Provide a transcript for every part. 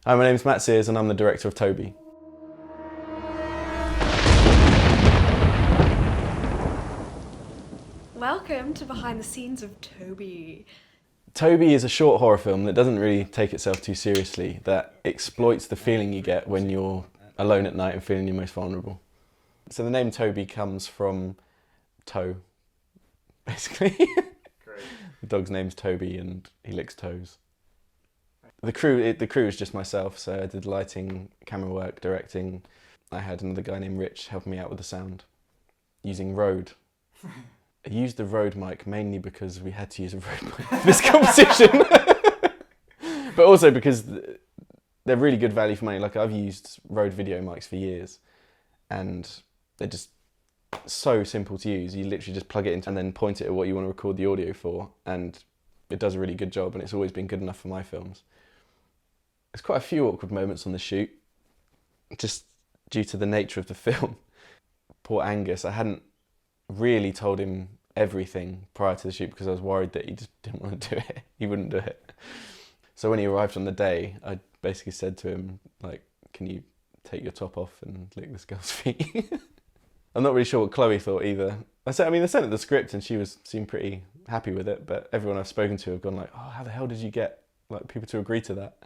Hi, my name's Matt Sears and I'm the director of Toby. Welcome to behind the scenes of Toby. Toby is a short horror film that doesn't really take itself too seriously, that exploits the feeling you get when you're alone at night and feeling your most vulnerable. So the name Toby comes from toe, basically. Great. The dog's name's Toby and he licks toes. The crew is just myself, so I did lighting, camera work, directing. I had another guy named Rich helping me out with the sound, using RØDE. I used the RØDE mic mainly because we had to use a RØDE mic for this competition. But also because they're really good value for money. Like, I've used RØDE video mics for years and they're just so simple to use. You literally just plug it in and then point it at what you want to record the audio for, and it does a really good job, and it's always been good enough for my films. There's quite a few awkward moments on the shoot, just due to the nature of the film. Poor Angus, I hadn't really told him everything prior to the shoot because I was worried that he just didn't want to do it. He wouldn't do it. So when he arrived on the day, I basically said to him, like, can you take your top off and lick this girl's feet? I'm not really sure what Chloe thought either. I sent her the script and she seemed pretty happy with it, but everyone I've spoken to have gone like, oh, how the hell did you get people to agree to that?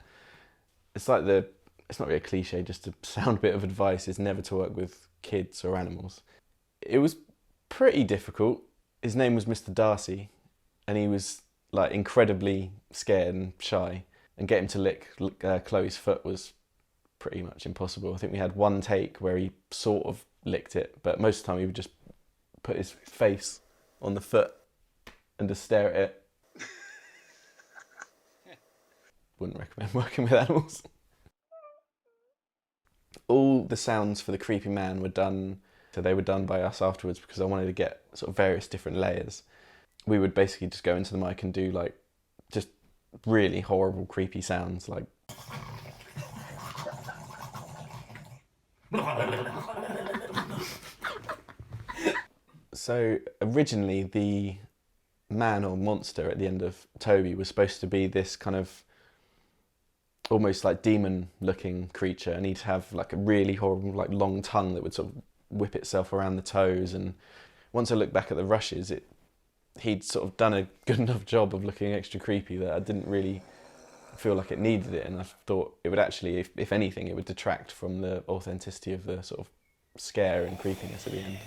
It's like it's not really a cliche, just a sound bit of advice is never to work with kids or animals. It was pretty difficult. His name was Mr. Darcy and he was like incredibly scared and shy, and get him to lick Chloe's foot was pretty much impossible. I think we had one take where he sort of licked it, but most of the time he would just put his face on the foot and just stare at it. Wouldn't recommend working with animals. All the sounds for the creepy man were done, so they were done by us afterwards because I wanted to get sort of various different layers. We would basically just go into the mic and do like just really horrible creepy sounds like So originally the man or monster at the end of Toby was supposed to be this kind of almost like demon looking creature, and he'd have like a really horrible like long tongue that would sort of whip itself around the toes, and once I look back at the rushes he'd sort of done a good enough job of looking extra creepy that I didn't really feel like it needed it, and I thought it would actually, if anything, it would detract from the authenticity of the sort of scare and creepiness at the end.